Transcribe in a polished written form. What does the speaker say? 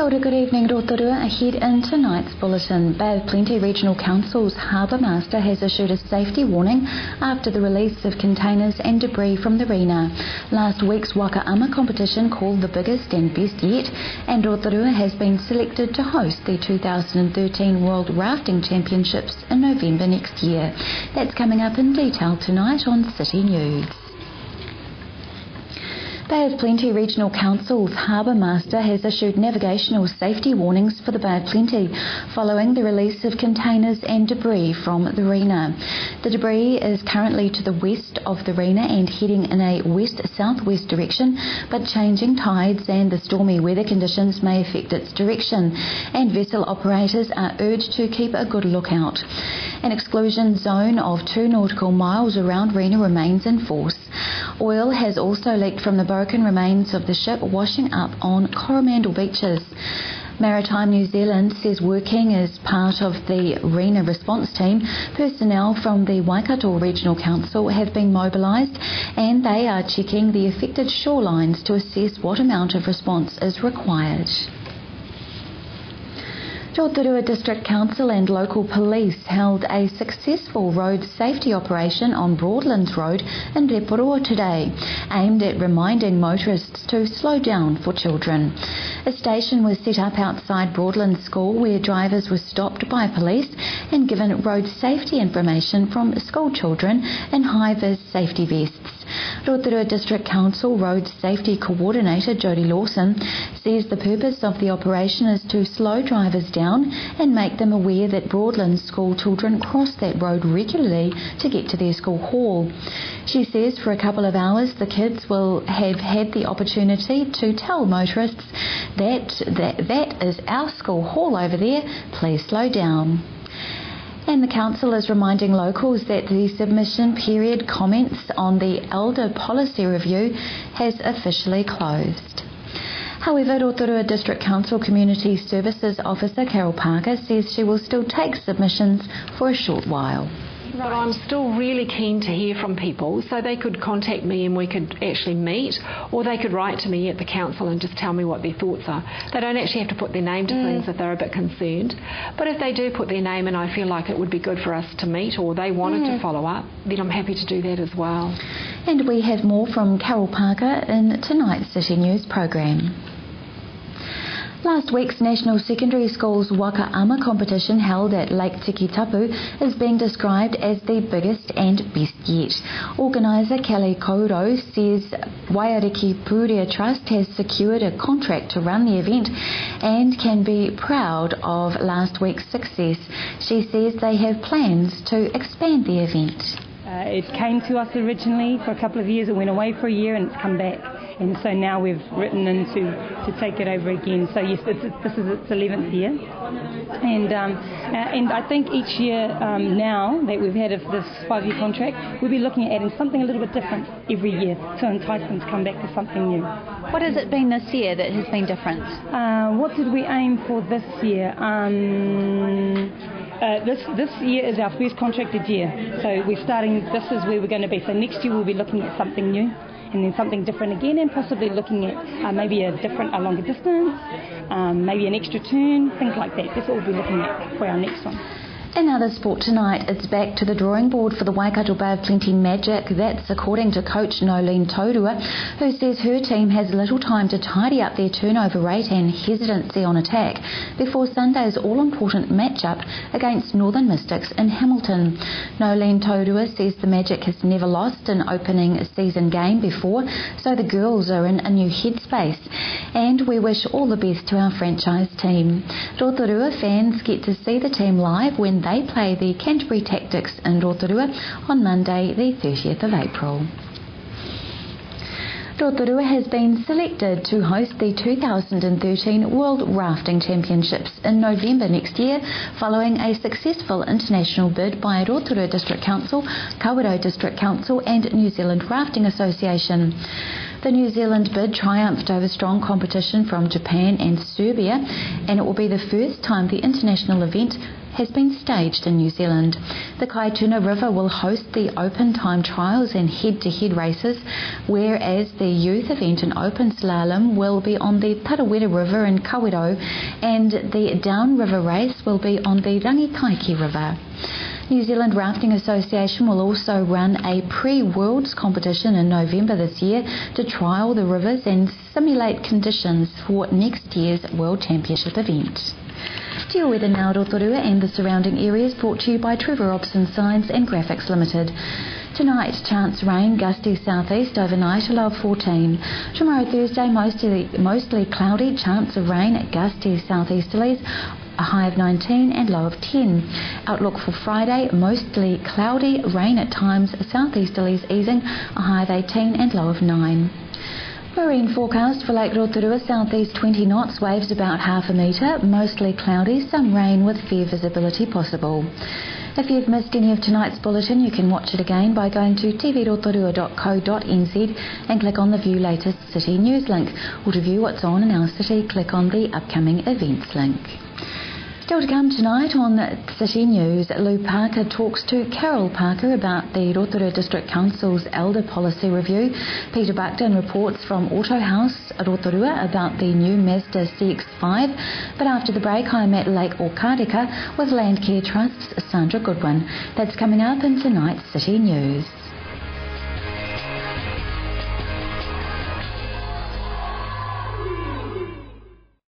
Kia ora, good evening, Rotorua. Ahead in tonight's bulletin, Bay of Plenty Regional Council's Harbour Master has issued a safety warning after the release of containers and debris from the arena. Last week's Waka Ama competition, called the biggest and best yet, and Rotorua has been selected to host the 2013 World Rafting Championships in November next year. That's coming up in detail tonight on City News. Bay of Plenty Regional Council's Harbour Master has issued navigational safety warnings for the Bay of Plenty following the release of containers and debris from the arena. The debris is currently to the west of the arena and heading in a west-southwest direction, but changing tides and the stormy weather conditions may affect its direction, and vessel operators are urged to keep a good lookout. An exclusion zone of 2 nautical miles around arena remains in force. Oil has also leaked from the broken remains of the ship washing up on Coromandel beaches. Maritime New Zealand says, working as part of the arena response team, personnel from the Waikato Regional Council have been mobilised and they are checking the affected shorelines to assess what amount of response is required. Rotorua District Council and local police held a successful road safety operation on Broadlands Road in April today, aimed at reminding motorists to slow down for children. A station was set up outside Broadlands School where drivers were stopped by police and given road safety information from school children in high-vis safety vests. Rotorua District Council Road Safety Coordinator Jodie Lawson says the purpose of the operation is to slow drivers down and make them aware that Broadlands school children cross that road regularly to get to their school hall. She says for a couple of hours the kids will have had the opportunity to tell motorists that is our school hall over there, please slow down. And the council is reminding locals that the submission period comments on the Elder Policy Review has officially closed. However, Rotorua District Council Community Services Officer Carol Parker says she will still take submissions for a short while. But I'm still really keen to hear from people, so they could contact me and we could actually meet, or they could write to me at the council and just tell me what their thoughts are. They don't actually have to put their name to things if they're a bit concerned. But if they do put their name and I feel like it would be good for us to meet, or they wanted to follow up, then I'm happy to do that as well. And we have more from Carol Parker in tonight's City News programme. Last week's National Secondary School's Waka Ama competition held at Lake Tikitapu is being described as the biggest and best yet. Organiser Kelly Kauro says Waiariki Puria Trust has secured a contract to run the event and can be proud of last week's success. She says they have plans to expand the event. It came to us originally for a couple of years, it went away for a year and it's come back. And so now we've written in to take it over again. So yes, this is its 11th year. And I think each year now that we've had this 5-year contract, we'll be looking at adding something a little bit different every year to entice them to come back to something new. What has it been this year that has been different? What did we aim for this year? This year is our first contracted year, so we're starting, this is where we're going to be. So next year we'll be looking at something new and then something different again, and possibly looking at maybe a longer distance, maybe an extra turn, things like that. That's what we'll be looking at for our next one. In other sport tonight, it's back to the drawing board for the Waikato Bay of Plenty Magic. That's according to coach Nolene Taurua, who says her team has little time to tidy up their turnover rate and hesitancy on attack before Sunday's all-important matchup against Northern Mystics in Hamilton. Nolene Taurua says the Magic has never lost an opening season game before, so the girls are in a new headspace. And we wish all the best to our franchise team. Rotorua fans get to see the team live when they play the Canterbury Tactics in Rotorua on Monday the 30th of April. Rotorua has been selected to host the 2013 World Rafting Championships in November next year, following a successful international bid by Rotorua District Council, Kawerau District Council and New Zealand Rafting Association. The New Zealand bid triumphed over strong competition from Japan and Serbia, and it will be the first time the international event has been staged in New Zealand. The Kaituna River will host the open time trials and head-to-head races, whereas the youth event and open slalom will be on the Tarawera River in Kawerau, and the downriver race will be on the Rangikaiki River. New Zealand Rafting Association will also run a pre-Worlds competition in November this year to trial the rivers and simulate conditions for next year's World Championship event. Geo weather now, Rotorua and the surrounding areas, brought to you by Trevor Robson Signs and Graphics Limited. Tonight, chance rain, gusty southeast overnight, a low of 14. Tomorrow, Thursday, mostly cloudy, chance of rain, gusty southeasterlies, a high of 19 and low of 10. Outlook for Friday, mostly cloudy, rain at times, southeasterlies easing, a high of 18 and low of 9. Marine forecast for Lake Rotorua, southeast 20 knots, waves about half a metre, mostly cloudy, some rain with fair visibility possible. If you've missed any of tonight's bulletin, you can watch it again by going to tvrotorua.co.nz and click on the View Latest City News link. Or to view what's on in our city, click on the Upcoming Events link. Still to come tonight on City News, Lou Parker talks to Carol Parker about the Rotorua District Council's Elder Policy Review. Peter Buckton reports from Auto House Rotorua about the new Mazda CX-5. But after the break, I'm at Lake Okareka with Landcare Trust's Sandra Goodwin. That's coming up in tonight's City News.